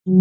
और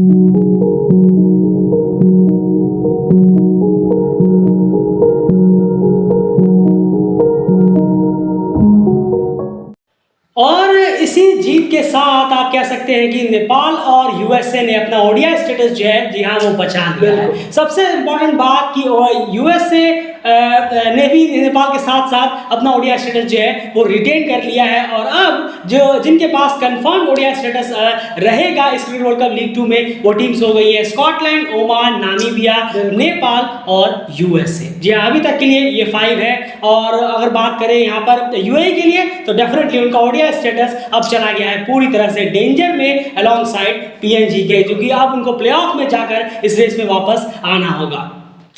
इसी जीत के साथ आप कह सकते हैं कि नेपाल और यूएसए ने अपना ओडीआई स्टेटस जो है जी हाँ वो बचा लिया है। सबसे इम्पोर्टेंट बात कि यूएसए ने भी नेपाल के साथ साथ अपना ओडीआई स्टेटस जो है वो रिटेन कर लिया है और अब जो जिनके पास कंफर्म ओडीआई स्टेटस रहेगा इस क्रिकेट वर्ल्ड कप लीग 2 में वो टीम्स हो गई है स्कॉटलैंड, ओमान, नामीबिया, नेपाल और यूएसए। जी हाँ अभी तक के लिए ये 5 है। और अगर बात करें यहाँ पर यूएई के लिए तो डेफिनेटली उनका ओडीआई स्टेटस अब चला गया है पूरी तरह से डेंजर में अलॉन्ग साइड पीएनजी के, क्योंकि अब उनको प्लेऑफ में जाकर इस रेस में वापस आना होगा।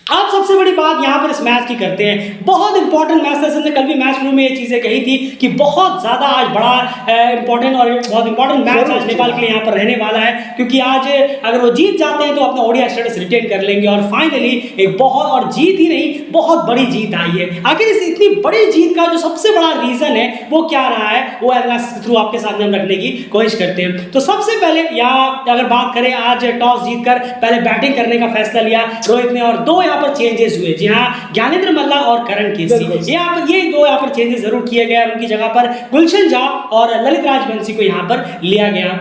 अब सबसे बड़ी बात यहाँ पर इस मैच की करते हैं। बहुत इंपॉर्टेंट मैच था। हमने कल भी मैच में ये चीजें कही थी कि बहुत ज्यादा आज बड़ा इंपॉर्टेंट और बहुत इंपॉर्टेंट मैच आज नेपाल के लिए यहाँ पर रहने वाला है, क्योंकि आज अगर वो जीत जाते हैं तो अपना ओडीआई स्टेटस रिटेन कर लेंगे और फाइनली एक बहुत और जीत ही नहीं बहुत बड़ी जीत आई है। आखिर इस इतनी बड़ी जीत का जो सबसे बड़ा रीजन है वो क्या रहा है वो थ्रू आपके सामने हम रखने की कोशिश करते हैं। तो सबसे पहले यहाँ अगर बात करें आज टॉस जीतकर पहले बैटिंग करने का फैसला लिया रोहित ने और दो यहाँ पर चेंजेस हुए। जी हाँ ज्ञानेंद्र मल्ला और करण केसी ये दो यहाँ पर चेंजेस जरूर किए गए। उनकी जगह पर गुलशन झा और ललित राजवंशी को यहाँ पर लिया गया।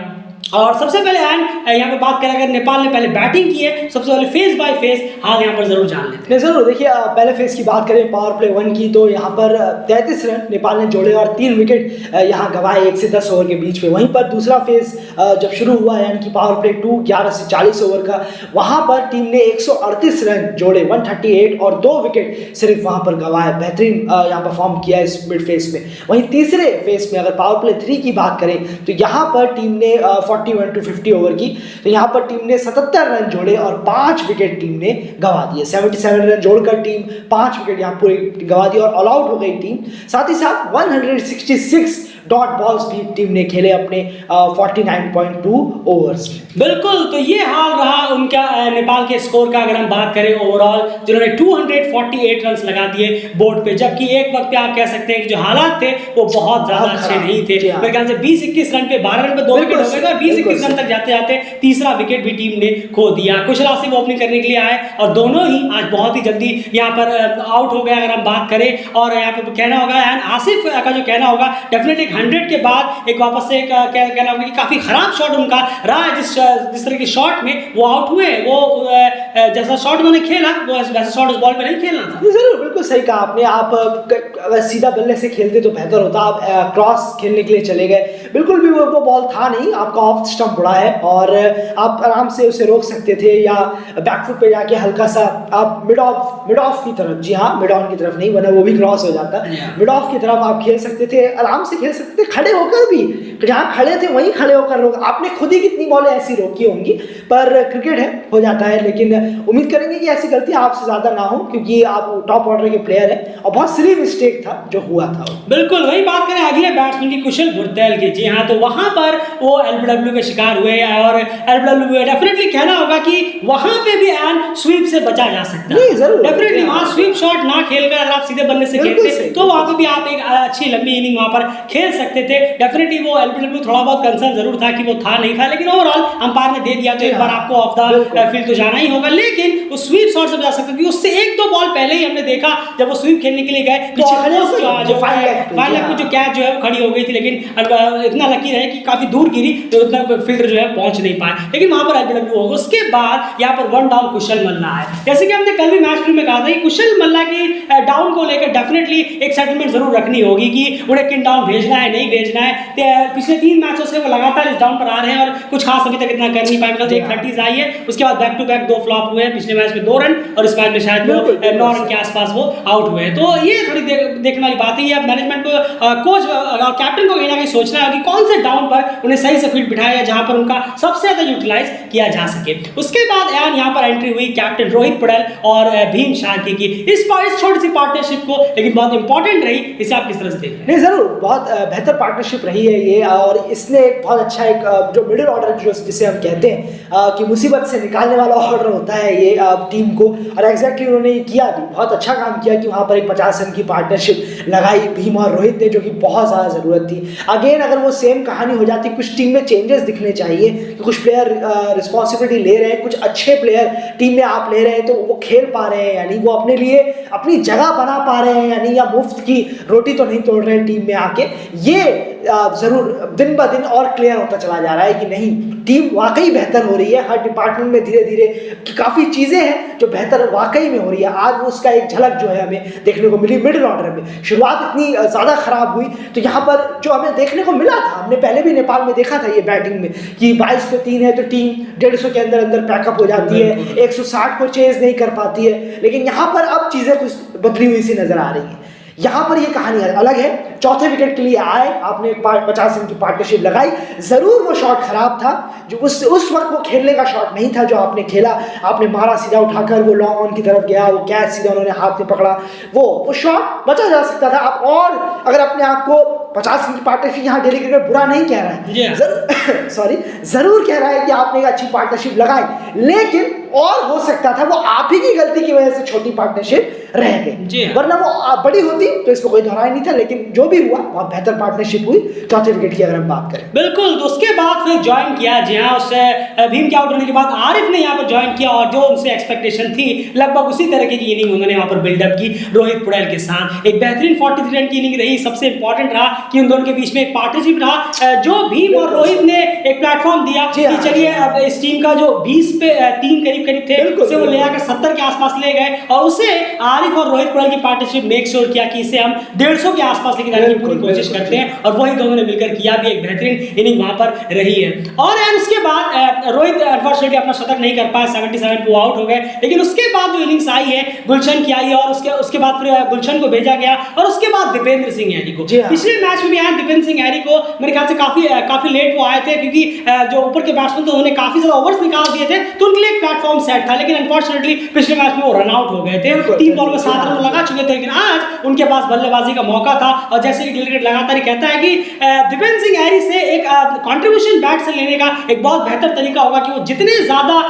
और सबसे पहले यहाँ पे बात करें अगर नेपाल ने पहले बैटिंग की है सबसे पहले फेस बाय फेस हाल यहाँ पर जरूर जान लेते हैं। जरूर देखिए पहले फेस की बात करें पावर प्ले 1 की तो यहाँ पर 33 रन नेपाल ने जोड़े और 3 विकेट यहाँ गंवाए 1 से 10 ओवर के बीच में। वहीं पर दूसरा फेस जब शुरू हुआ यानी कि पावर प्ले 2 11 से 40 ओवर का, वहाँ पर टीम ने 138 रन जोड़े 138 और 2 विकेट सिर्फ वहाँ पर गंवाए। बेहतरीन यहाँ परफॉर्म किया इस मिड फेस में। वहीं तीसरे फेस में अगर पावर प्ले 3 की बात करें तो यहाँ पर टीम ने 41 टू 50 ओवर की तो यहाँ पर टीम ने 77 रन जोड़े और 5 विकेट टीम ने गंवा दिए। 77 रन जोड़कर टीम 5 विकेट यहाँ पूरी गंवा दी और ऑल आउट हो गई टीम। साथ ही साथ 166 डॉट बॉल्स भी टीम ने खेले अपने 49.2 ओवर्स में। बिल्कुल, तो ये हाल रहा उनका नेपाल के स्कोर का। अगर हम बात करें ओवरऑल जिन्होंने 248 रन लगा दिए बोर्ड पे, जबकि एक वक्त पे आप कह सकते हैं कि जो हालात थे वो बहुत ज्यादा अच्छे नहीं थे। मेरे ख्याल से 20-21 रन पे 12 रन पे 2 विकेट हो गए थे। 20-21 रन तक जाते जाते तीसरा विकेट भी टीम ने खो दिया। कुशल आसिफ ओपनिंग करने के लिए आए और दोनों ही आज बहुत ही जल्दी यहाँ पर आउट हो गए अगर हम बात करें। और यहाँ पे कहना होगा आसिफ का जो कहना होगा डेफिनेटली 100 के बाद एक वापस से कहना होगा कि काफी खराब शॉट उनका रहा है। जिस तरह के शॉट में वो आउट हुए, वो जैसा शॉट उन्होंने खेला वो वैसा शॉट उस बॉल पे नहीं खेलना था। जरूर बिल्कुल सही कहा आपने। आप अगर सीधा बल्ले से खेलते तो बेहतर होता। आप क्रॉस खेलने के लिए चले गए, बिल्कुल भी वो बॉल था नहीं, आपका ऑफ स्टंप उड़ा है और आप आराम से उसे रोक सकते थे या बैकफुट पे जाके हल्का सा आप मिड ऑफ की तरफ, जी हाँ मिड ऑन की तरफ नहीं वरना वो भी क्रॉस हो जाता, मिड ऑफ की तरफ आप खेल सकते थे, आराम से खेल सकते थे, खड़े होकर भी जहाँ खड़े थे वहीं खड़े होकर रोक। आपने खुद ही कितनी बॉलें ऐसी रोकी होंगी, पर क्रिकेट है हो जाता है। लेकिन उम्मीद करेंगे कि ऐसी गलती आपसे ज्यादा ना हो क्योंकि आप टॉप ऑर्डर के प्लेयर हैं और बहुत सिली मिस्टेक था जो हुआ था। बिल्कुल वही बात करें अगले बैट्समैन की कुशल भुरतेल की। जी हाँ, तो वहां पर वो एलबीडब्ल्यू के शिकार हुए और एलबीडब्ल्यू डेफिनेटली कहना होगा कि वहां पे भी स्वीप से बचा जा सकता है। डेफिनेटली वहां स्वीप शॉट ना खेलकर अगर आप सीधे बल्ले से खेलते तो वहां पे भी आप एक अच्छी लंबी इनिंग वहां पर खेल सकते थे। डेफिनेटली वो एलबीडब्ल्यू थोड़ा बहुत कंसर्न जरूर था कि वो था नहीं था, लेकिन ओवरऑल अंपायर ने दे दिया तो एक बार आपको ऑफ द फील्ड तो जाना ही होगा। लेकिन वो स्वीप शॉट से बचा सकते थे। उससे 1-2 बॉल पहले ही हमने देखा जब वो स्वीप खेलने के लिए गए तो जो फाइनल जो कैच जो है वो खड़ी हो गई थी, लेकिन इतना लकी रहे कि काफी दूर गिरी तो उतना फील्डर जो है पहुंच नहीं पाए, लेकिन वहां पर एलबीडब्ल्यू होगा। उसके बाद यहाँ पर 1 डाउन कुशल मल्ला है। जैसे कि हमने कल भी मैच में कहा था कि कुशल मल्ला की डाउन को लेकर डेफिनेटली एक सेटलमेंट जरूर रखनी होगी कि उन्हें किन डाउन भेजना है नहीं भेजना है। पिछले 3 मैचों से वो लगातार इस डाउन पर आ रहे हैं और कुछ खास अभी तक इतना कर नहीं पाए। मतलब 130 आई है, उसके बाद बैक टू बैक 2 फ्लॉप हुए हैं। पिछले मैच में 2 रन और इस मैच में शायद 9 रन के आसपास वो आउट हुए हैं। तो ये थोड़ी देखने वाली बात है। अब मैनेजमेंट को कोच और कैप्टन को कहीं ना कहीं सोचना है कि कौन से डाउन पर उन्हें सही से फील्ड बिठाया जहां पर उनका सबसे ज्यादा यूटिलाइज किया जा सके। उसके बाद यहाँ पर एंट्री हुई कैप्टन रोहित पटेल और भीम शार्की की। इस छोटी सी पार्टनरशिप को लेकिन बहुत इंपॉर्टेंट रही, इसे आप किस तरह से देख रहे हैं? नहीं जरूर बहुत बेहतर पार्टनरशिप रही है ये, और इसने एक बहुत अच्छा एक जो मिडिल ऑर्डर जो जिसे हम कहते हैं कि मुसीबत से निकालने वाला ऑर्डर होता है ये टीम को, और एग्जैक्टली उन्होंने ये किया भी, बहुत अच्छा काम किया कि वहाँ पर एक 50 रन की पार्टनरशिप लगाई भीम और रोहित ने, जो कि बहुत ज़्यादा ज़रूरत थी। अगेन अगर वो सेम कहानी हो जाती, कुछ टीम में चेंजेस दिखने चाहिए कि कुछ प्लेयर रिस्पॉन्सिबिलिटी ले रहे हैं, कुछ अच्छे प्लेयर टीम में आप ले रहे हैं तो वो खेल पा रहे हैं, यानी वो अपने लिए अपनी जगह बना पा रहे हैं, यानी या मुफ्त की रोटी तो नहीं तोड़ रहे हैं टीम में आके। ये ज़रूर दिन ब दिन और क्लियर होता चला जा रहा है कि नहीं, टीम वाकई बेहतर हो रही है, हर डिपार्टमेंट में धीरे धीरे काफ़ी चीज़ें हैं जो बेहतर वाकई में हो रही है। आज वो उसका एक झलक जो है हमें देखने को मिली मिडिल ऑर्डर में। शुरुआत इतनी ज़्यादा खराब हुई तो यहाँ पर जो हमें देखने को मिला था, हमने पहले भी नेपाल में देखा था ये बैटिंग में कि 22 पे 3 है तो टीम 150 के अंदर अंदर पैकअप हो जाती है, 160 को चेज नहीं कर पाती है। लेकिन यहाँ पर अब चीज़ें कुछ बदली हुई सी नजर आ रही है। यहाँ पर ये कहानी अलग है, चौथे विकेट के लिए आए, आपने 50 रन की पार्टनरशिप लगाई, ज़रूर वो शॉट खराब था, जो उस वक्त वो खेलने का शॉट नहीं था जो आपने खेला, आपने मारा सीधा उठाकर, वो लॉन्ग ऑन की तरफ गया, वो कैच सीधा उन्होंने हाथ में पकड़ा, वो शॉट बचा जा सकता था। आप और अगर अपने आप को 50 रन की पार्टनरशिप, यहाँ डेली क्रिकेट बुरा नहीं कह रहा है, ज़रूर कह रहा है कि आपने एक अच्छी पार्टनरशिप लगाई, लेकिन और हो सकता था, वो आप ही की गलती की वजह से छोटी पार्टनरशिप रह गई, वरना वो बड़ी होती तो इसमें कोई दोहराई नहीं था। लेकिन जो भी हुआ बहुत बेहतर पार्टनरशिप हुई चौथे विकेट की अगर हम बात करें। बिल्कुल, तो उसके बाद फिर ज्वाइन किया, जी हाँ, उससे भीम के आउट होने के बाद आरिफ ने यहाँ पर ज्वाइन किया, और जो उनसे एक्सपेक्टेशन थी लगभग उसी तरह की इनिंग उन्होंने वहाँ पर बिल्डअप की रोहित पुड़ैल के साथ। एक बेहतरीन 43 रन की इनिंग रही। सबसे इंपॉर्टेंट रहा कि उन दोनों के बीच में एक पार्टनरशिप रहा, जो भीम और रोहित ने एक प्लेटफॉर्म दिया कि चलिए अब इस टीम का जो 20 पे 3 करीब थे उसे वो ले आकर 70 के आसपास ले गए, और उसे आरिफ और रोहित पुड़ैल की पार्टनरशिप मेक श्योर किया कि इसे हम 150 के आसपास लेके जाने की पूरी कोशिश करते हैं, और वही दोनों ने मिलकर किया भी। एक बेहतरीन इनिंग वहां पर रही है। और उसके बाद रोहित अनफॉर्चुनेटली अपना शतक नहीं कर पाया, 77 पे आउट हो गए। लेकिन उसके बाद जो इनिंग्स आई है गुलशन की आई है, और उसके बाद फिर गुलशन को भेजा गया, और उसके बाद दीपेंद्र सिंह ऐरी को। पिछले मैच में भी आए दीपेंद्र सिंह ऐरी को, मेरे ख्याल से काफी लेट वो आए थे, क्योंकि जो ऊपर के बैट्समैन थे उन्होंने काफी ज्यादा ओवर्स निकाल दिए थे, तो उनके लिए एक प्लेटफॉर्म सेट था। लेकिन अनफॉर्चुनेटली पिछले मैच में वो रन आउट हो गए थे, 3 बॉल में 7 रन लगा चुके थे। लेकिन आज उनके पास बल्लेबाजी का मौका था, और जैसे कि क्रिकेट लगातार कहता है कि दीपेंद्र सिंह ऐरी से एक कंट्रीब्यूशन बैट से लेने का एक बहुत बेहतर तरीका होगा कि वो जितने ज्यादा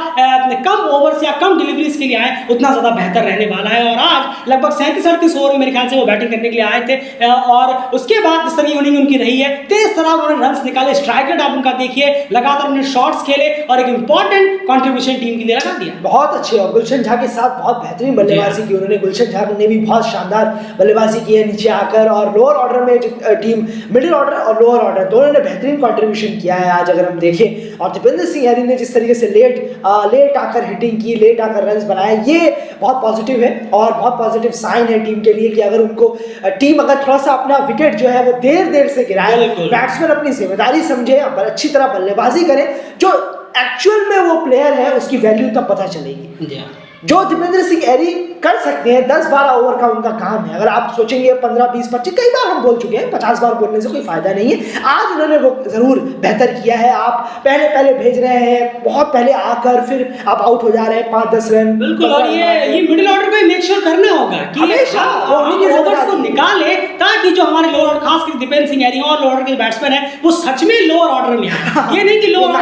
कम ओवर्स या कम डिलीवरीज के लिए आए उतना ज्यादा बेहतर रहने वाला है। और आज लगभग 37-38 ओवर में मेरे ख्याल से वो बैटिंग करने के लिए आए थे, और उसके बाद जिस तरह की इनिंग उनकी रही है, तेज तरह उन्होंने रन निकाले, स्ट्राइक रेट आप उनका देखिए, लगातार उन्होंने शॉट्स खेले, और एक इंपॉर्टेंट कंट्रीब्यूशन टीम के लिए लगा दिया। बहुत अच्छे, और गुलशन झा के साथ बहुत बेहतरीन बल्लेबाजी की उन्होंने। गुलशन झा ने भी बहुत शानदार बल्लेबाजी की है नीचे आकर, और लोअर ऑर्डर में टीम मिडिल ऑर्डर और लोअर ऑर्डर दोनों ने बेहतरीन कंट्रीब्यूशन किया है आज अगर हम देखें। और दीपेंद्र सिंह ऐरी ने जिस तरीके से लेट आकर हिटिंग की, लेट आकर रन्स बनाए, ये बहुत पॉजिटिव है और बहुत पॉजिटिव साइन है टीम के लिए कि अगर उनको टीम अगर थोड़ा सा अपना विकेट जो है वो देर से गिराए, बैट्समैन अपनी जिम्मेदारी समझे, अच्छी तरह बल्लेबाजी करें, जो एक्चुअल में वो प्लेयर है उसकी वैल्यू तब पता चलेगी। जो दीपेंद्र सिंह ऐरी कर सकते हैं, 10-12 ओवर का उनका काम है। अगर आप सोचेंगे 15, 20, 25, कई बार हम बोल चुके हैं, 50 बार बोलने से कोई फायदा नहीं है। आज उन्होंने वो जरूर बेहतर किया है। आप पहले भेज रहे हैं, बहुत पहले आकर फिर आप आउट हो जा रहे हैं 5-10 रन। बिल्कुल, और ये मिडिल ऑर्डर को मेक श्योर करना होगा कि ओवर्स को निकाले, ताकि जो हमारे लोअर ऑर्डर, खासकर दीपेंद्र सिंह ऐरी और लोअर ऑर्डर के बैट्समैन है, वो सच में लोअर ऑर्डर में आए। ये नहीं कि लोअर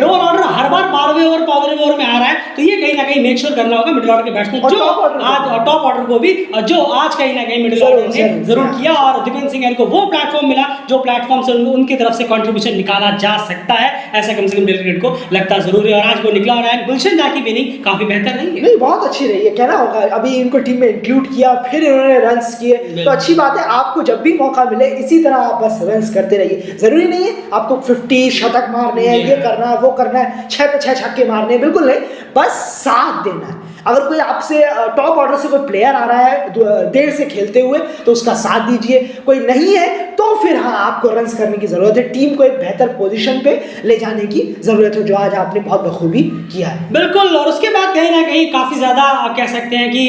ऑर्डर हर बार 12वें ओवर 15वें ओवर में आ रहा है, तो ये कहीं ना कहीं मेक श्योर करना होगा मिडिल ऑर्डर के बैट्समैन, जो आज टॉप ऑर्डर को भी, जो आज कहीं ना कहीं मिडिल ऑर्डर ने जरूर किया। और दीपेंद्र सिंह ऐरी को वो प्लेटफॉर्म मिला जो प्लेटफॉर्म से उनकी तरफ से कंट्रीब्यूशन निकाला जा सकता है, ऐसा कम से कम मिडिल क्रिकेट को लगता जरूर है। और आज वो निकला, और है गुलशन झा की इनिंग काफी बेहतर रही है। नहीं, बहुत अच्छी रही है, कहना होगा। अभी इनको टीम में इंक्लूड किया, फिर इन्होंने रन्स किए, तो अच्छी बात है। आपको जब भी मौका मिले इसी तरह आप बस रन्स करते रहिए। जरूरी नहीं है आपको 50 शतक मारने हैं, ये करना है वो करना है, 6 पे 6 छक्के मारने हैं, बिल्कुल नहीं, बस साथ देना है। अगर कोई आपसे टॉप ऑर्डर से कोई प्लेयर आ रहा है देर से खेलते हुए, तो उसका साथ दीजिए। कोई नहीं है तो फिर हाँ, आपको रन्स करने की जरूरत है, टीम को एक बेहतर पोजीशन पे ले जाने की जरूरत है, जो आज आपने बहुत बखूबी किया है। बिल्कुल, और उसके बाद कहीं ना कहीं काफी ज्यादा आप कह सकते हैं कि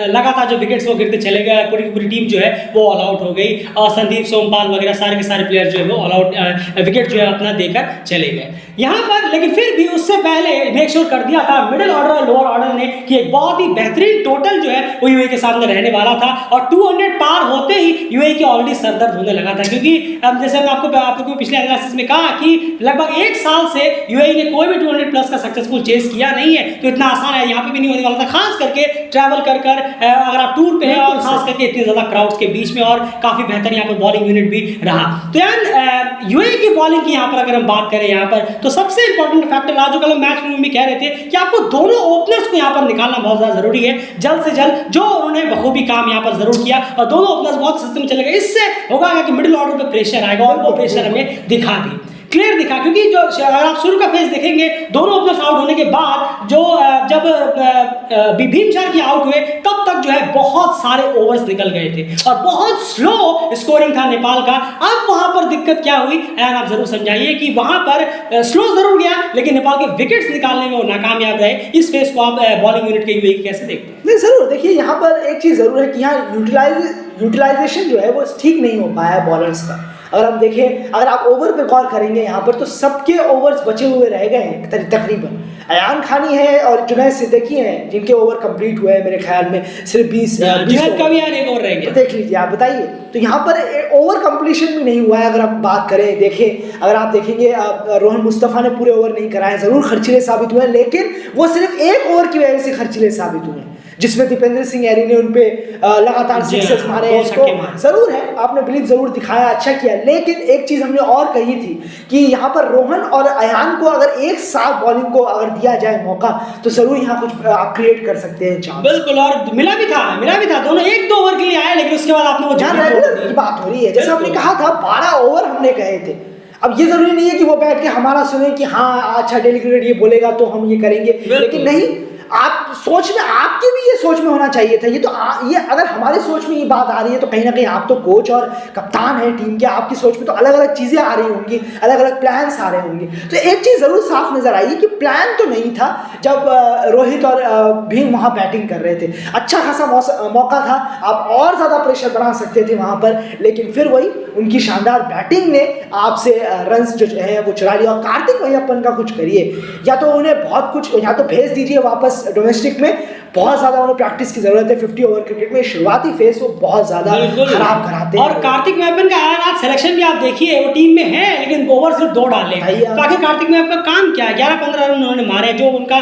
लगातार जो विकेट्स वो गिरते चले गए, पूरी टीम जो है वो ऑल आउट हो गई, और संदीप सोमपाल वगैरह सारे के सारे प्लेयर जो है वो ऑल आउट विकेट जो है अपना देकर चले गए यहाँ पर। लेकिन फिर भी उससे पहले मेक श्योर कर दिया था मिडिल ऑर्डर और लोअर ऑर्डर ने कि एक बहुत ही बेहतरीन टोटल जो है वो यूएई के सामने रहने वाला था, और 200 पार होते ही यूएई की ऑलरेडी सरदर्द होने लगा था, क्योंकि अब जैसे मैं आपको पिछले एनालिसिस में कहा कि लगभग 1 साल से यूएई ने कोई भी 200 प्लस का सक्सेसफुल चेस किया नहीं है, तो इतना आसान है यहाँ पे भी नहीं होने वाला था, खास करके ट्रैवल कर अगर आप टूर पे हैं और खास करके इतने ज्यादा क्राउड्स के बीच में, और काफी बेहतर यहाँ पर बॉलिंग यूनिट भी रहा। तो यार यूएई की बॉलिंग की यहाँ पर अगर हम बात करें यहाँ पर, तो सबसे इंपॉर्टेंट फैक्टर आज जो कल मैच में भी कह रहे थे कि आपको दोनों ओपनर्स को यहाँ पर निकालना बहुत ज्यादा जरूरी है, जल्द से जल्द, जो उन्होंने बखूबी काम यहाँ पर जरूर किया और दोनों ओपनर्स बहुत सिस्टम चले गए। इससे होगा कि मिडिल ऑर्डर पे प्रेशर आएगा और वो प्रेशर हमें दिखा भी क्लियर दिखा, क्योंकि जो अगर आप शुरू का फेज देखेंगे दोनों ओपनर्स आउट होने के बाद जो जब भीमशार की आउट हुए तब तक जो है बहुत सारे ओवर्स निकल गए थे और बहुत स्लो स्कोरिंग था नेपाल का। अब वहां पर दिक्कत क्या हुई यार, आप जरूर समझाइए कि वहां पर स्लो जरूर गया लेकिन नेपाल के विकेट्स निकालने में वो नाकामयाब रहे। इस फेज को आप बॉलिंग यूनिट के यूएई कैसे देखते हैं? नहीं जरूर, देखिए यहाँ पर एक चीज़ ज़रूर है कि यहाँ यूटिलाइजेशन जो है वो ठीक नहीं हो पाया है बॉलर्स का। अगर हम देखें, अगर आप ओवर पे गौर करेंगे यहाँ पर, तो सबके ओवर्स बचे हुए रह गए हैं तकरीबन। अयान खानी है और जुनैद सिद्दीकी हैं जिनके ओवर कंप्लीट हुए हैं मेरे ख्याल में सिर्फ 20 का भी यार एक ओवर रह गया। तो देख लीजिए, आप बताइए, तो यहाँ पर ओवर कंप्लीशन भी नहीं हुआ है। अगर हम बात करें, देखें, अगर आप देखेंगे रोहन मुस्तफ़ा ने पूरे ओवर नहीं कराए, ज़रूर खर्चीले साबित हुए, लेकिन वो सिर्फ एक ओवर की वजह से खर्चीले साबित हुए, जिसमें दीपेंद्र सिंह एरी ने उन पे लगातार सिक्सेस मारे हैं। इसको जरूर है, आपने बिलीव जरूर दिखाया, अच्छा किया, लेकिन एक चीज हमने और कही थी कि यहाँ पर रोहन और अयान को अगर एक साथ बॉलिंग को अगर दिया जाए मौका तो जरूर यहाँ कुछ आप क्रिएट कर सकते हैं चांस। बिल्कुल, और मिला भी था दोनों 1-2 ओवर के लिए आए, लेकिन उसके बाद आपने वो रेगुलर की बात हो रही है, जैसे आपने कहा था 12 ओवर हमने कहे थे। अब ये जरूरी नहीं है कि वो बैठ के हमारा सुने कि हाँ अच्छा डेली क्रिकेट ये बोलेगा तो हम ये करेंगे, लेकिन नहीं, आप सोच में, आपके भी ये सोच में होना चाहिए था। ये तो ये अगर हमारी सोच में ये बात आ रही है तो कहीं ना कहीं आप तो कोच और कप्तान है टीम के, आपकी सोच में तो अलग अलग चीज़ें आ रही होंगी, अलग अलग प्लान्स आ रहे होंगे। तो एक चीज़ ज़रूर साफ नज़र आई कि प्लान तो नहीं था जब रोहित और भीम वहाँ बैटिंग कर रहे थे। अच्छा खासा मौका था, आप और ज़्यादा प्रेशर बना सकते थे वहाँ पर, लेकिन फिर वही उनकी शानदार बैटिंग ने आपसे रन्स जो है वो चुरा लिया। और कार्तिक मैयप्पन का कुछ करिए, या तो उन्हें बहुत कुछ, या तो भेज दीजिए वापस डोमेस्टिक में, बहुत ज्यादा उन्हें प्रैक्टिस की जरूरत है। 50 ओवर क्रिकेट में शुरुआती फेज वो बहुत ज्यादा खराब कराते हैं। और कार्तिक मैयप्पन का आज सिलेक्शन भी आप देखिए, वो टीम में है लेकिन ओवर सिर्फ 2 डाले। तो आखिर कार्तिक मैयप्पन का काम क्या है? 11-15 रन उन्होंने मारे, जो उनका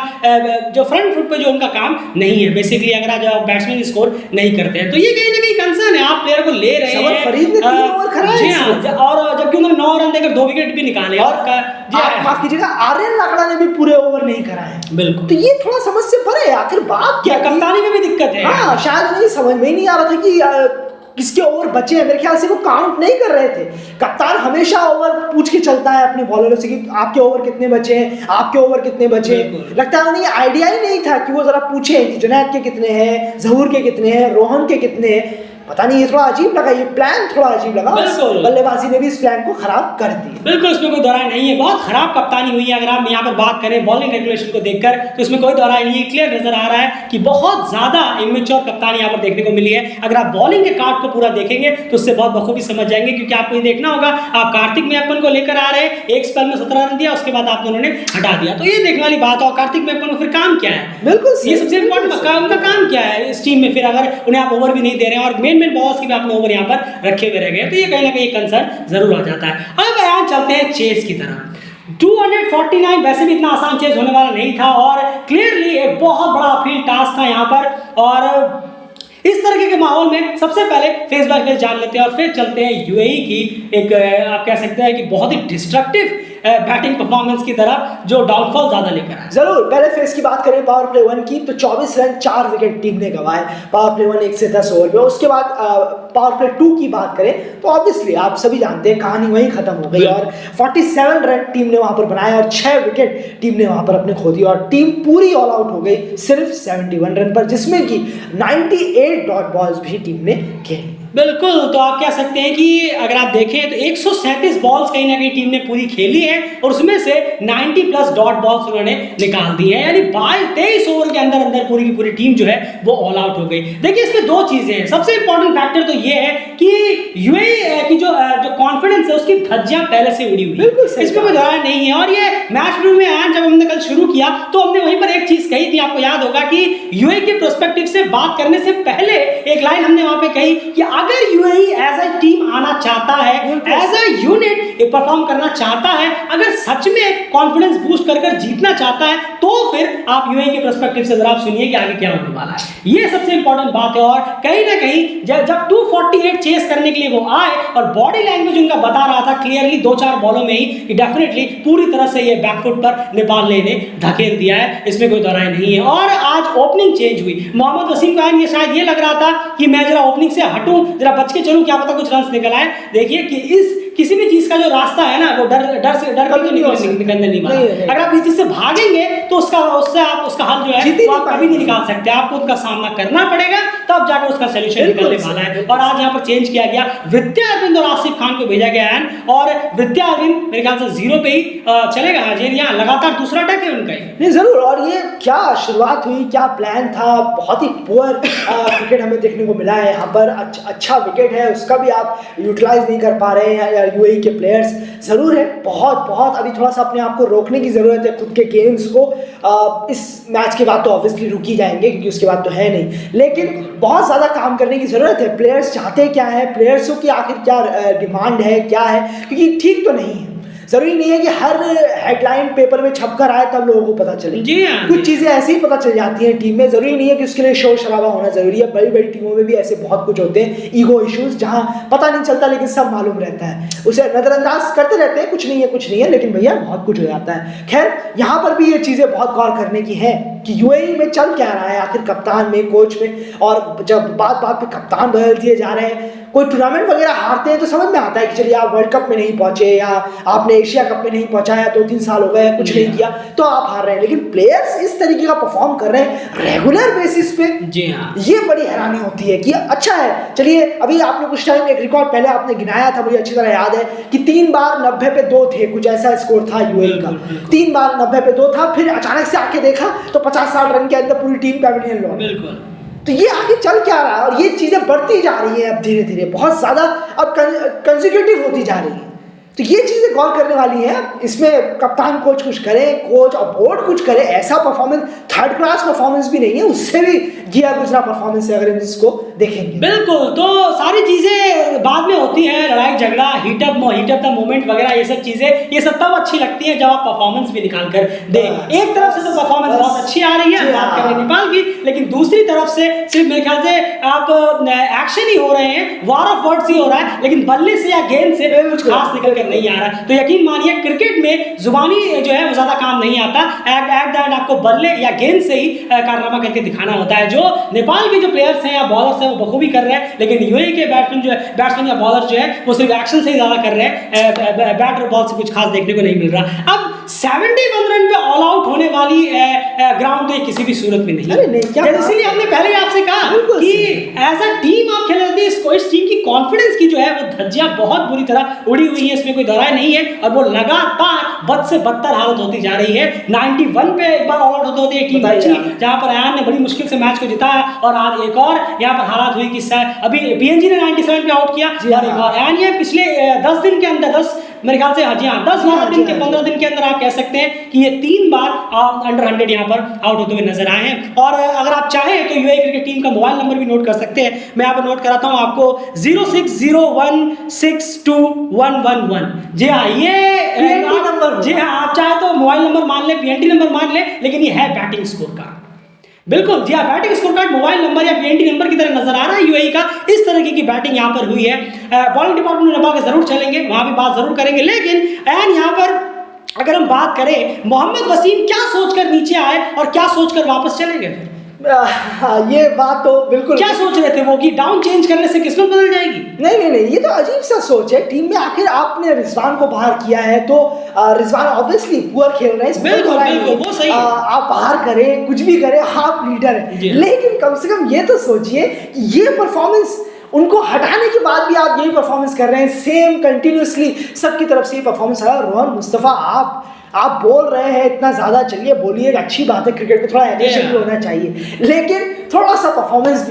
जो फ्रंट फुट पे जो उनका काम नहीं है बेसिकली, अगर आज बैट्समैन स्कोर नहीं करते हैं तो ये कहीं ना कहीं कंसर्न है। आप प्लेयर को ले रहे हैं, फरीद ने 3 ओवर कराए और जबकि उन्होंने 9 रन देकर 2 विकेट भी निकाले, और माफ कीजिएगा आर्यन लाकड़ा ने भी पूरे ओवर नहीं कराए। बिल्कुल, तो ये थोड़ा समस्या पर है, आखिर बात क्या कप्तानी में भी दिक्कत है? हाँ, शायद नहीं, समझ में ही नहीं आ रहा था कि किसके ओवर बचे हैं। मेरे ख्याल से वो काउंट नहीं कर रहे थे। कप्तान हमेशा ओवर पूछ के चलता है अपने बॉलरों से कि आपके ओवर कितने बचे हैं, आपके ओवर कितने बचे हैं। लगता है उन्हें आइडिया ही नहीं था कि वो जरा पूछे कि जुनैद के कितने हैं, जहूर के कितने हैं, रोहन के कितने हैं। पता नहीं, ये थोड़ा अजीब लगा, ये प्लान थोड़ा अजीब लगा। बल्लेबाजी ने भी इस प्लान को खराब कर दिया। बिल्कुल, इसमें कोई दोहराई नहीं है, बहुत खराब कप्तानी हुई है। अगर आप यहाँ पर बात करें बॉलिंग रेगुलेशन को देखकर तो इसमें कोई दोहराई नहीं है, क्लियर नजर आ रहा है कि बहुत ज्यादा इमेच्योर कप्तानी यहाँ पर देखने को मिली है। अगर आप बॉलिंग के कार्ड को पूरा देखेंगे तो उससे बहुत बखूबी समझ जाएंगे, क्योंकि आपको ये देखना होगा, आप कार्तिक मैयप्पन को लेकर आ रहे हैं, एक स्पेल में 17 रन दिया, उसके बाद आपने उन्होंने हटा दिया, तो ये देखने वाली बात है। और कार्तिक मैयप्पन को फिर काम क्या है? बिल्कुल, ये सबसे इंपॉर्टेंट उनका काम क्या है इस टीम में? फिर अगर उन्हें आप ओवर भी नहीं दे रहे हैं और मेन बॉलर्स की भी आपने ओवर यहाँ पर रखे हुए रह गए, तो ये कहीं ना कहीं कंसर्न जरूर आ जाता है। अब यहाँ चलते हैं चेस की तरफ। 249 वैसे भी इतना आसान चेस होने वाला नहीं था और क्लियरली एक बहुत बड़ा अपील टास्क था यहाँ पर। और इस तरीके के माहौल में सबसे पहले फेस बाय फेस जान लेते हैं और फिर चलते हैं यूएई की एक आप कह सकते हैं कि बहुत ही डिस्ट्रक्टिव बैटिंग परफॉर्मेंस की तरफ, जो डाउनफॉल ज्यादा लेकर आए। जरूर, पहले फेस की बात करें पावर प्ले 1 की, तो 24 रन 4 विकेट टीम ने गंवाए पावर प्ले 1 1 से 10 ओवर में। उसके बाद पावर प्ले 2 की बात करें तो ऑब्वियसली आप सभी जानते हैं कहानी वहीं खत्म हो गई और 47 रन टीम ने वहां पर बनाए और 6 विकेट टीम ने वहां पर अपने खो दिए और टीम पूरी ऑल आउट हो गई सिर्फ 71 रन पर, जिसमें कि 98 डॉट बॉल्स भी टीम ने खेली। बिल्कुल, तो आप कह सकते हैं कि अगर आप देखें तो 137 बॉल्स कहीं ना कहीं टीम ने पूरी खेली है और उसमें से 90 प्लस डॉट बॉल्स उन्होंने निकाल दी है, यानी 23 ओवर के अंदर अंदर पूरी की पूरी टीम जो है वो ऑल आउट हो गई। देखिए, इसमें 2 चीजें हैं। सबसे इंपॉर्टेंट फैक्टर तो ये है कि यूएई की जो कॉन्फिडेंस है उसकी धज्जियां पहले से उड़ी हुई है, इसमें कोई दोहराई नहीं है। और ये मैच में जब हमने कल शुरू किया तो हमने वहीं पर एक चीज कही थी, आपको याद होगा कि यूएई के पर्सपेक्टिव से बात करने से पहले एक लाइन हमने वहां पे कही कि अगर यूएई एज अ टीम आना चाहता है, एज अ यूनिट परफॉर्म करना चाहता है, अगर सच में कॉन्फिडेंस बूस्ट कर जीतना चाहता है, तो फिर आप यूएई के पर्सपेक्टिव से जरा आप सुनिए कि आगे क्या होने वाला है। ये सबसे इंपॉर्टेंट बात है। और कहीं ना कहीं जब 248 चेस करने के लिए वो आए और बॉडी लैंग्वेज उनका बता रहा था क्लियरली 2-4 बॉलों में ही कि डेफिनेटली पूरी तरह से ये बैकफुट पर नेपाल ने इन्हें धकेल दिया है, इसमें कोई दोहराई नहीं है। और आज ओपनिंग चेंज हुई, मोहम्मद वसीम का ये शायद ये लग रहा था कि मैं जरा ओपनिंग से हटूं, जरा बच के चलूं, क्या पता कुछ रन निकल आए। देखिए कि इस किसी भी चीज का जो रास्ता है ना, वो डर के निकलने नहीं वाला। अगर आप इस चीज से भागेंगे तो उसका हल जो है वो आप कभी नहीं निकाल सकते, आपको उसका सामना करना पड़ेगा, तब जाकर उसका सोल्यूशन निकलने वाला है। और आज यहाँ पर चेंज किया गया, विद्या अरविंद और आसिफ खान को भेजा गया है, और विद्या अरविंद मेरे ख्याल से 0 पे ही चलेगा। हाजिर यहाँ लगातार दूसरा अटैक है उनका ही। नहीं जरूर, और ये क्या शुरुआत हुई, क्या प्लान था, बहुत ही पुअर क्रिकेट हमें देखने को मिला है यहाँ पर। अच्छा विकेट है, उसका भी आप यूटिलाइज नहीं कर पा रहे हैं यूएई के प्लेयर्स। ज़रूर है, बहुत अभी थोड़ा सा अपने आप को रोकने की ज़रूरत है, खुद के गेम्स को। इस मैच के बाद तो ऑब्वियसली रुक ही जाएंगे क्योंकि उसके बाद तो है नहीं, लेकिन बहुत ज़्यादा काम करने की ज़रूरत है। प्लेयर्स चाहते क्या है, प्लेयर्सों की आखिर क्या डिमांड है, क्या है, क्योंकि ठीक तो नहीं है। जरूरी नहीं है कि हर हेडलाइन पेपर में छपकर आए तब लोगों को पता चले। जी हाँ, कुछ चीज़ें ऐसे ही पता चल जाती हैं टीम में, जरूरी नहीं है कि उसके लिए शोर शराबा होना जरूरी है। बड़ी बड़ी टीमों में भी ऐसे बहुत कुछ होते हैं, ईगो इश्यूज, जहां पता नहीं चलता लेकिन सब मालूम रहता है, उसे नजरअंदाज करते रहते हैं, कुछ नहीं है, लेकिन भैया बहुत कुछ हो जाता है। खैर, यहाँ पर भी ये चीज़ें बहुत गौर करने की है कि यूएई में चल क्या रहा है आखिर, कप्तान में, कोच में। और जब बात पे कप्तान बदल दिए जा रहे हैं, कोई टूर्नामेंट वगैरह हारते हैं तो समझ में आता है कि चलिए आप वर्ल्ड कप में नहीं पहुंचे, या आपने एशिया कप में नहीं पहुंचाया, 2-3 साल हो गए कुछ नहीं किया, तो आप हार रहे हैं। लेकिन प्लेयर्स इस तरीके का परफॉर्म कर रहे हैं रेगुलर बेसिस पे, जी हाँ, ये बड़ी हैरानी होती है कि अच्छा है। चलिए, अभी आपने कुछ टाइम एक रिकॉर्ड पहले आपने गिनाया था, मुझे अच्छी तरह याद है कि 3 बार 90 पे 2 थे, कुछ ऐसा स्कोर था यूएई का। 3 बार 90 पे 2 था, फिर अचानक से आके देखा तो 50-60 रन के अंदर पूरी टीम पैविलियन लौट। बिल्कुल। तो ये आगे चल क्या रहा है, और ये चीज़ें बढ़ती जा रही है अब धीरे धीरे, बहुत ज़्यादा अब कंसेक्यूटिव होती जा रही है। तो ये चीज़ें गौर करने वाली हैं। इसमें कप्तान कोच कुछ करे, कोच और बोर्ड कुछ करे। ऐसा परफॉर्मेंस, थर्ड क्लास परफॉर्मेंस भी नहीं है, उससे भी गिया गुजरा परफॉर्मेंस है अगर हम इसको देखेंगे। बिल्कुल, तो सारी चीज़ें बाद में होती हैं, लड़ाई झगड़ा, हीटअप द मोमेंट वगैरह, ये सब चीज़ें, ये सब तब अच्छी लगती हैं जब आप परफॉर्मेंस भी निकाल कर दे। एक तरफ से तो परफॉर्मेंस बहुत अच्छी आ रही है बात करें नेपाल की, लेकिन दूसरी तरफ से सिर्फ मेरे ख्याल से आप एक्शन ही हो रहे हैं, वॉर ऑफ वर्ड्स ही हो रहा है, लेकिन बल्ले से या गेंद से कुछ खास निकल कर नहीं आ रहा है। तो यकीन मानिए क्रिकेट में जुबानी जो है वो ज्यादा काम नहीं आता, एट द एंड आपको बल्ले या गेंद से ही कारनामा करके दिखाना होता है, जो नेपाल के जो प्लेयर्स हैं या बॉलर्स हैं वो बखूबी कर रहे हैं। लेकिन यूएई के बैट्समैन या बॉलर जो है वो सिर्फ एक्शन से ही ज्यादा कर रहे हैं, बैट और बॉल से कुछ खास देखने को नहीं मिल रहा। अब 71 रन पे ऑल आउट होने वाली ग्राउंड तो किसी भी सूरत में नहीं, इसीलिए हमने पहले आपसे कहा कि एज अ टीम आप खेल रहे थे, इस टीम की कॉन्फिडेंस की जो है वो धज्जियां बहुत बुरी तरह उड़ी हुई है, इसमें कोई दरार नहीं है, और वो लगातार बद से बदतर हालत होती जा रही है। 91 पे एक बार ऑल आउट होते होते टीम बची, जहां पर अयान ने बड़ी मुश्किल से मैच को जिताया, और आज एक और यहाँ पर हालात हुई कि अभी पीएनजी ने 97 पे आउट किया, और एक और अयान ये पिछले 10 दिन के अंदर, 10 मेरे ख्याल से 10-12 दिन के 15 दिन के अंदर आप कह सकते हैं कि ये 3 बार अंडर 100 यहाँ पर आउट होते हुए नजर आए हैं। और अगर आप चाहें तो यूएई क्रिकेट टीम का मोबाइल नंबर भी नोट कर सकते हैं, मैं यहाँ पर नोट कराता हूँ आपको, 0601621111। जी हाँ, ये नंबर, जी हाँ, आप चाहे तो मोबाइल नंबर मान ले, पीएनटी नंबर मान ले, लेकिन ये है बैटिंग स्कोर कार्ड। बिल्कुल जी हाँ, batting score card mobile number या पीएनटी नंबर की तरह नजर आ रहा है यूएई का। इस तरह की बैटिंग यहाँ पर हुई है। बॉलिंग डिपार्टमेंट नेपाल के जरूर चलेंगे, वहां भी बात जरूर करेंगे, लेकिन एंड यहाँ पर अगर हम बात करें, मोहम्मद वसीम क्या सोचकर नीचे आए और क्या सोचकर वापस चले गए? ये बात तो बिल्कुल, क्या सोच रहे थे वो कि डाउन चेंज करने से किस्मत बदल जाएगी? नहीं, ये तो अजीब सा सोच है टीम में। आखिर आपने रिजवान को बाहर किया है तो रिजवान ऑब्वियसली पुअर खेल रहे हैं, बिल्कुल वो सही है। आप बाहर करें, कुछ भी करें, आप लीडर हैं, लेकिन कम से कम ये तो सोचिए कि ये परफॉर्मेंस, उनको हटाने के बाद भी आप यही परफॉर्मेंस कर रहे हैं, सेम कंटिन्यूसली सबकी तरफ से ये परफॉर्मेंस है। रोहन मुस्तफा, आप बोल रहे हैं इतना ज़्यादा, चलिए बोलिए, अच्छी बात है, क्रिकेट में थोड़ा एडिशन भी होना चाहिए, लेकिन थोड़ा सा परफॉर्मेंस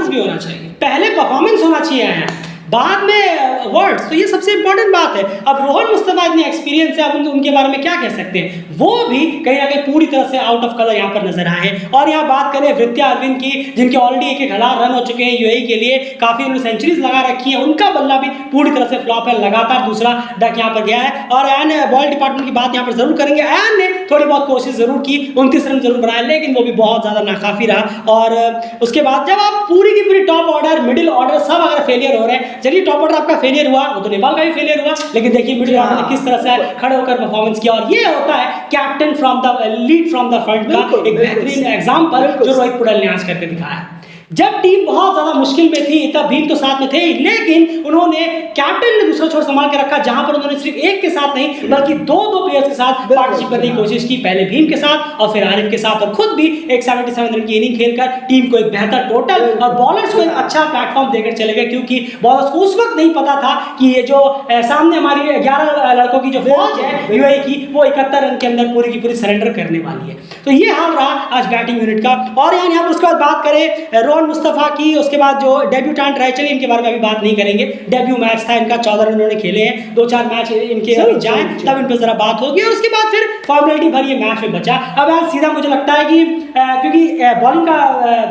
भी होना चाहिए। पहले परफॉर्मेंस होना चाहिए। बाद में वर्ड्स, तो ये सबसे इंपॉर्टेंट बात है। अब रोहन मुस्तफा इतने एक्सपीरियंस है, अब उनके बारे में क्या कह सकते हैं, वो भी कहीं ना कहीं पूरी तरह से आउट ऑफ कलर यहाँ पर नजर आए हैं। और यहाँ बात करें वृत्या अरविंद की, जिनके ऑलरेडी 1,000 रन हो चुके हैं यूएई के लिए, काफी उन्होंने सेंचुरीज लगा रखी है, उनका बल्ला भी पूरी तरह से फ्लॉप है, लगातार दूसरा डक यहाँ पर गया है। और एन बॉल डिपार्टमेंट की बात यहाँ पर जरूर करेंगे, एन ने थोड़ी बहुत कोशिश जरूर की, 29 रन जरूर बनाए, लेकिन वो भी बहुत ज्यादा नाकाफी रहा। और उसके बाद जब आप पूरी की पूरी टॉप ऑर्डर, मिडिल ऑर्डर सब अगर फेलियर हो रहे हैं, चलिए टॉप ऑर्डर आपका फेलियर हुआ, वो तो नेपाल का भी फेलियर हुआ, लेकिन देखिए मिडिल ऑर्डर ने किस तरह से खड़े होकर परफॉर्मेंस किया। और ये होता है captain from the lead from the front का एक बेहतरीन एग्जांपल जो रोहित पुडल ने आज करके दिखाया। जब टीम बहुत ज्यादा मुश्किल में थी, तब भीम तो साथ में थे, लेकिन उन्होंने कैप्टन ने दूसरा छोर संभाल के रखा, जहां पर उन्होंने सिर्फ एक के साथ नहीं बल्कि दो प्लेयर्स के साथ पार्टनरशिप करने की कोशिश की, पहले भीम के साथ और फिर आरिफ के साथ, और खुद भी एक 77 रन की इनिंग खेलकर टीम को एक बेहतर टोटल और बॉलर्स को एक अच्छा प्लेटफॉर्म देकर चले गए, क्योंकि बॉलर्स को उस वक्त नहीं पता था कि ये जो सामने हमारी 11 लड़कों की जो फौज है यूएई की, वो 71 रन के अंदर पूरी की पूरी सरेंडर करने वाली है। तो ये हाल रहा आज बैटिंग यूनिट का। और यहाँ पर उसके बाद बात करें रोहन मुस्तफा की, उसके बाद जो डेब्यूटेंट रहे, चलिए इनके बारे में अभी बात नहीं करेंगे, डेब्यू मैच था इनका, 14 रन उन्होंने खेले हैं, 2-4 मैच इनके जाए तब इन पर जरा बात होगी, और उसके बाद फिर फॉर्मेलिटी भर ये मैच में बचा। अब आज सीधा मुझे लगता है कि क्योंकि बॉलिंग का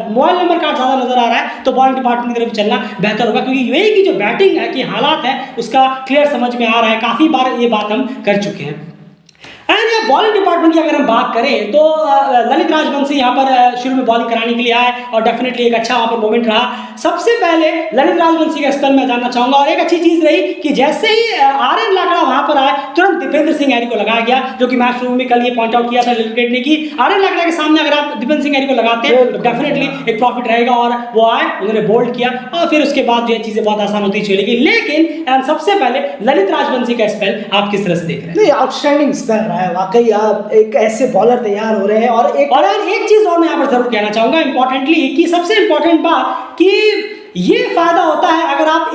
मोबाइल नंबर कार्ड ज्यादा नजर आ रहा है, तो बॉलिंग डिपार्टमेंट की तरफ चलना बेहतर होगा, क्योंकि यूएई की जो बैटिंग है कि हालात है उसका क्लियर समझ में आ रहा है, काफी बार ये बात हम कर चुके हैं। एंड बॉलिंग डिपार्टमेंट की अगर हम बात करें तो ललित राजवंशी यहाँ पर शुरू में बॉलिंग कराने के लिए आए, और डेफिनेटली एक अच्छा वहाँ पर मोमेंट रहा। सबसे पहले ललित राजवंशी का स्पेल मैं जानना चाहूंगा, और एक अच्छी चीज रही कि जैसे ही आरएन लाकड़ा वहां पर आए, तुरंत दीपेंद्र सिंह हैरी को लगाया गया, जो कि मैच शुरू में कल ये पॉइंट आउट किया था क्रिकेट ने कि आरएन लाकड़ा के सामने अगर आप दीपेंद्र सिंह हैरी को लगाते हैं तो डेफिनेटली एक प्रॉफिट रहेगा, और वो आए, उन्होंने बोल्ड किया, और फिर उसके बाद जो ये चीजें बहुत आसान होती चलेगी। लेकिन सबसे पहले ललित राजवंशी का स्पेल आप किस तरह से देख रहे हैं? नहीं, आउटस्टैंडिंग स्पेल रहा है वाकई, एक ऐसे बॉलर तैयार हो रहे हैं। और एक चीज और मैं यहाँ पर जरूर कहना चाहूंगा इंपॉर्टेंटली, कि सबसे इंपॉर्टेंट बात कि ये फायदा होता है अगर आप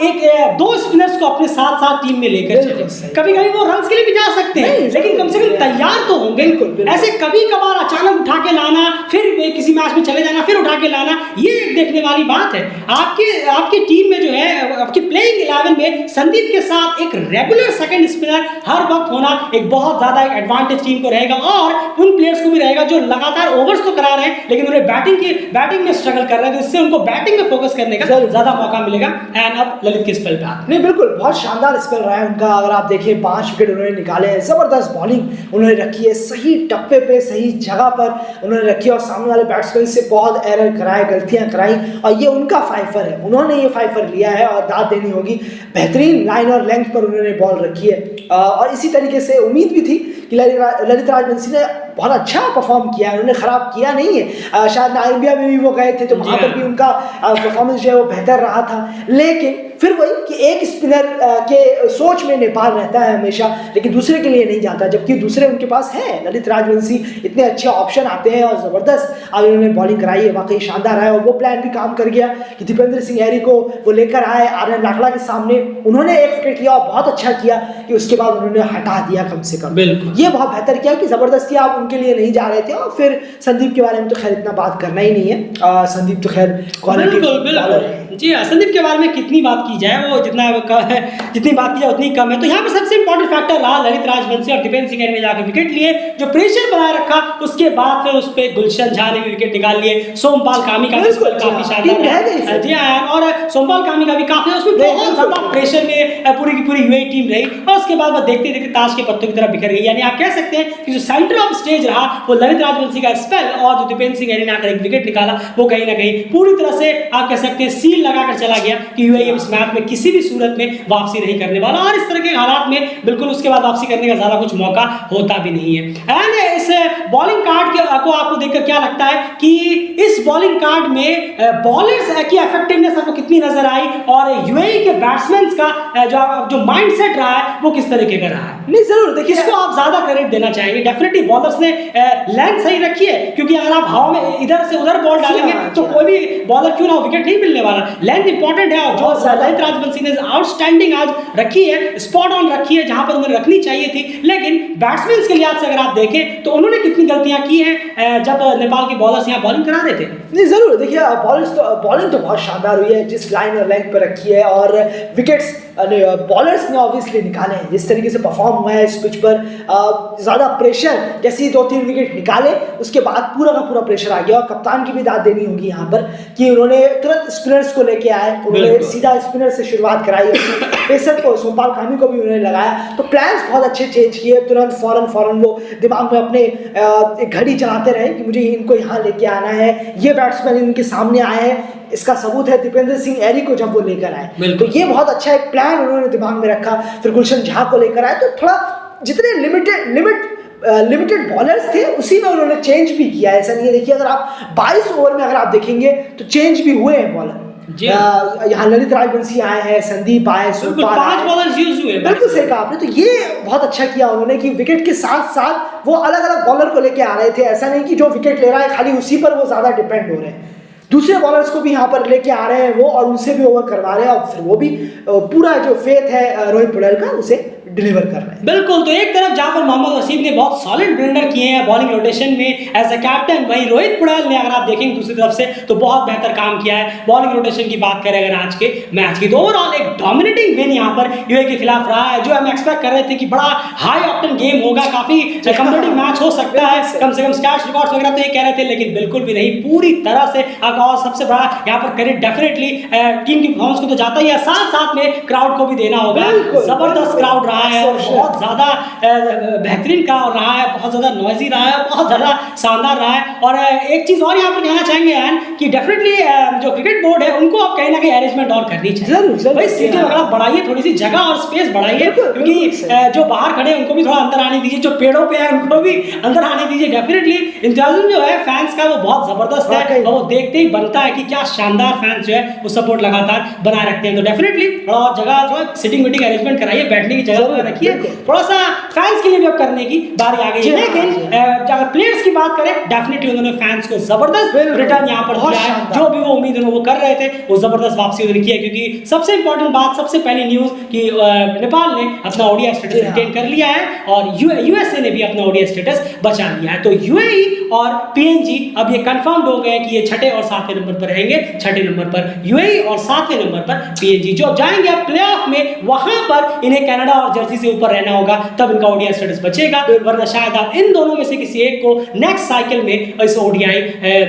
दो स्पिनर्स को अपने साथ साथ टीम में लेकर चले। कभी कभी वो रन्स के लिए भी जा सकते हैं, लेकिन कम से कम तैयार तो होंगे। ऐसे कभी कभार अचानक उठा के लाना, फिर किसी मैच में चले जाना, फिर उठा के लाना, ये एक देखने वाली बात है। आपकी टीम में जो है, आपकी प्लेइंग 11 में संदीप के साथ एक रेगुलर सेकंड स्पिनर हर वक्त होना एक बहुत ज्यादा एक एडवांटेज टीम को रहेगा, और उन प्लेयर्स को भी रहेगा जो लगातार ओवर्स तो करा रहे हैं, लेकिन उन्हें बैटिंग में स्ट्रगल कर रहे हैं, तो इससे उनको बैटिंग में फोकस करने का ज्यादा मौका मिलेगा। एंड अब ललित के स्पेल पे आते नहीं, बिल्कुल बहुत शानदार स्पेल रहा है उनका। अगर आप देखें 5 विकेट उन्होंने निकाले हैं, जबरदस्त बॉलिंग उन्होंने रखी है, सही टप्पे पे सही जगह पर उन्होंने रखी है, और सामने वाले बैट्समैन से बहुत एरर कराए, गलतियां कराई, और ये उनका फाइफर है, उन्होंने ये फाइफर लिया है और दाद देनी होगी। बेहतरीन लाइन और लेंथ पर उन्होंने बॉल रखी है, और इसी तरीके से उम्मीद भी थी कि ललित राजवंशी ने बहुत अच्छा परफॉर्म किया है, उन्होंने खराब किया नहीं है। शायद नाइबिया में भी वो गए थे, तो वहाँ पर भी उनका परफॉर्मेंस जो है वो बेहतर रहा था, लेकिन फिर वही कि एक स्पिनर के सोच में नेपाल रहता है हमेशा, लेकिन दूसरे के लिए नहीं जाता, जबकि दूसरे उनके पास है। ललित राजवंशी इतने अच्छे ऑप्शन आते हैं, और ज़बरदस्त आज उन्होंने बॉलिंग कराई है, वाकई शानदार है। और वो प्लान भी काम कर गया कि दीपेंद्र सिंह हैरी को वो लेकर आए आरएन लाकड़ा के सामने, उन्होंने एक विकेट लिया और बहुत अच्छा किया कि उसके बाद उन्होंने हटा दिया कम से कम। ये बहुत बेहतर किया कि ज़बरदस्ती आप उनके लिए नहीं जा रहे थे। और फिर संदीप के बारे में तो खैर इतना बात करना ही नहीं है, संदीप तो खैर क्वालिटी बॉलर है। जी हाँ, संदीप के बारे में कितनी बात की जाए, वो जितनी बात की जाए उतनी कम है। तो यहाँ पर सबसे इंपॉर्टेंट फैक्टर रहा ललित राजवंशी और दीपेंद्र सिंह हैरी ने जाकर विकेट लिए, जो प्रेशर बनाए रखा, उसके बाद फिर उस पर गुलशन झा ने भी विकेट निकाल लिए, सोमपाल कामी का भी काफी शानदार है। जी हाँ, और सोमपाल कामी का भी काफी, उसमें बहुत ज्यादा प्रेशर में पूरी की पूरी यूएई टीम रही, और उसके बाद वो देखते देखते ताश के पत्तों की तरह बिखर गई। यानी आप कह सकते हैं कि जो सेंटर ऑफ स्टेज रहा वो ललित राजवंशी का स्पेल, और जो दीपेंद्र सिंह हैरी ने आकर एक विकेट निकाला, वो कहीं ना कहीं पूरी तरह से आप कह सकते हैं सील लगाकर चला गया कि यूएई इस मैच में किसी भी सूरत में वापसी नहीं करने वाला, और इस तरह के हालात में बिल्कुल उसके बाद वापसी करने का ज्यादा कुछ मौका होता भी नहीं है। एंड इस बॉलिंग कार्ड को आपको देखकर क्या लगता है कि इस बॉलिंग कार्ड में बॉलर्स की इफेक्टिवनेस आपको कितनी नजर आई, और यूएई के बैट्समैन का जो माइंडसेट रहा है वो किस तरीके का रहा है? नहीं, जरूर देखिए, इसको आप ज्यादा क्रेडिट देना चाहेंगे। डेफिनेटली बॉलर्स ने लेंथ सही रखी है, क्योंकि अगर आप हवा में इधर से उधर बॉल डालेंगे तो कोई भी बॉलर क्यों ना हो, विकेट नहीं मिलने वाला। लेंथ इंपॉर्टेंट है, और जो ललित राजवंशी ने आउटस्टैंडिंग आज रखी है, स्पॉट ऑन रखी है जहां पर उन्हें रखनी चाहिए थी। लेकिन बैट्समैन के लिहाज से अगर आप देखें तो उन्होंने कितनी गलतियां की हैं, जब नेपाल के बॉलर्स यहाँ बॉलिंग करा रहे थे? नहीं ज़रूर, देखिए बॉलिंग तो बहुत शानदार हुई है जिस लाइन और लेंथ पर रखी है, और विकेट्स बॉलर्स ने ऑब्वियसली निकाले हैं। जिस तरीके से परफॉर्म हुआ है इस पिच पर, ज़्यादा प्रेशर, जैसे ही 2-3 विकेट निकाले उसके बाद पूरा का पूरा प्रेशर आ गया। और कप्तान की भी दाद देनी होगी यहाँ पर कि उन्होंने तुरंत स्पिनर्स को लेके आए, उन्होंने सीधा स्पिनर से शुरुआत कराई, पेसर को सोमपाल कामी को भी उन्होंने लगाया। तो प्लान्स बहुत अच्छे चेंज किए, तुरंत फौरन वो दिमाग में अपने एक घड़ी चलाते रहे कि मुझे इनको यहाँ लेके आना है, ये बैट्समैन इनके सामने आए हैं। इसका सबूत है दीपेंद्र सिंह एरी को जब वो लेकर आए, तो ये बहुत अच्छा एक प्लान उन्होंने दिमाग में रखा। फिर गुलशन झा को लेकर आए, तो थोड़ा जितने लिमिटेड बॉलर्स थे उसी में उन्होंने चेंज भी किया। ऐसा नहीं है, देखिए अगर आप 22 ओवर में अगर आप देखेंगे तो चेंज भी हुए हैं बॉलर। यहाँ ललित राजवंशी आए हैं, संदीप आए, 5 बॉलर्स यूज हुए। बिल्कुल सही कहा आपने। तो ये बहुत अच्छा किया उन्होंने कि विकेट के साथ साथ वो अलग अलग बॉलर को लेके आ रहे थे। ऐसा नहीं कि जो विकेट ले रहा है खाली उसी पर वो ज्यादा डिपेंड हो रहे हैं, दूसरे बॉलर्स को भी यहाँ पर लेके आ रहे हैं वो, और उनसे भी ओवर करवा रहे हैं, और फिर वो भी पूरा जो फेथ है रोहित पटेल का उसे डिलीवर कर रहे हैं। बिल्कुल, तो एक तरफ जहां पर मोहम्मद वसीम ने बहुत सॉलिड ब्लेंडर किए हैं बॉलिंग रोटेशन में एज अ कैप्टन, वहीं रोहित पटेल ने अगर आप देखेंगे दूसरी तरफ से तो बहुत बेहतर काम किया है बॉलिंग रोटेशन की बात करें अगर आज के मैच की। तो ओवरऑल एक डोमिनेटिंग विन यहाँ पर यूएई के खिलाफ रहा है, जो हम एक्सपेक्ट कर रहे थे कि बड़ा हाई ऑक्टेन गेम होगा, काफी कॉम्पिटिटिव मैच हो सकता है, कम से कम स्टैट्स रिकॉर्ड्स वगैरह तो ये कह रहे थे, लेकिन बिल्कुल भी नहीं, पूरी तरह से। और सबसे बड़ा यहाँ पर क्रेडिट डेफिनेटली टीम की परफॉर्मेंस को तो जाता ही है, साथ साथ में क्राउड को भी देना होगा। जबरदस्त क्राउड रहा है, बहुत ज्यादा बेहतरीन क्राउड रहा है, बहुत ज्यादा नॉइजी रहा है, बहुत ज्यादा शानदार रहा है। और एक चीज और यहाँ पर कहना चाहेंगे यान कि डेफिनेटली जो क्रिकेट बोर्ड है उनको अब कहीं ना कहीं अरेंजमेंट और करनी चाहिए। भाई सीटें वगैरह बढ़ाइए, थोड़ी सी जगह और स्पेस बढ़ाइए, क्योंकि जो बाहर खड़े हैं उनको भी थोड़ा अंदर आने दीजिए, जो पेड़ों पे है उनको भी अंदर आने दीजिए। डेफिनेटली इंतजाम जो है फैंस का वो बहुत जबरदस्त है, और वो देखते ही बनता है कि क्या शानदार फैंस जो है वो सपोर्ट लगातार बनाए रखते हैं। तो डेफिनेटली और जगह थोड़ा सिटिंग मीटिंग अरेंजमेंट कराइए, बैठने की जगह रखिए, थोड़ा सा फैंस के लिए भी अब करने की बारी आ गई है। लेकिन अगर प्लेयर्स की बात करें, डेफिनेटली उन्होंने फैंस को जबरदस्त रिटर्न यहाँ पर दिया है, जो भी वो उम्मीद वो कर रहे थे वो जबरदस्त वापसी उन्होंने की है। क्योंकि सबसे इंपॉर्टेंट बात, सबसे पहली न्यूज कि नेपाल ने अपना ओडीआई स्टेटस रिटेन कर लिया है और यूएसए ने भी अपना ओडीआई स्टेटस बचा लिया है। तो यूएई और पीएनजी अब ये कंफर्म हो गए कि ये 6ठे और 7वें नंबर पर रहेंगे। 6ठे नंबर पर यूएई और 7वें नंबर पर पीएनजी। जो जाएंगे अब प्लेऑफ में, वहां पर इन्हें कनाडा और जर्सी से ऊपर रहना होगा, तब इनका ओडीआई स्टेटस बचेगा, वरना शायद आप इन दोनों में से किसी एक को नेक्स्ट साइकिल में इस ओडीआई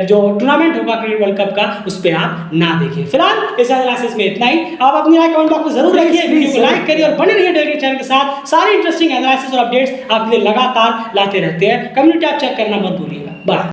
जो टूर्नामेंट होगा क्रिकेट वर्ल्ड कप का उस पे आप ना देखें। फिलहाल इस एनालिसिस में इतना ही। आप अपनी राय कमेंट बॉक्स में जरूर रखिए, वीडियो को लाइक करिए और बने रहिए डेली चैनल के साथ। सारी इंटरेस्टिंग एनालिसिस और अपडेट्स आपके लिए लगातार लाते रहते हैं। कम्युनिटी टैब चेक करना मत भूलिएगा। बाय।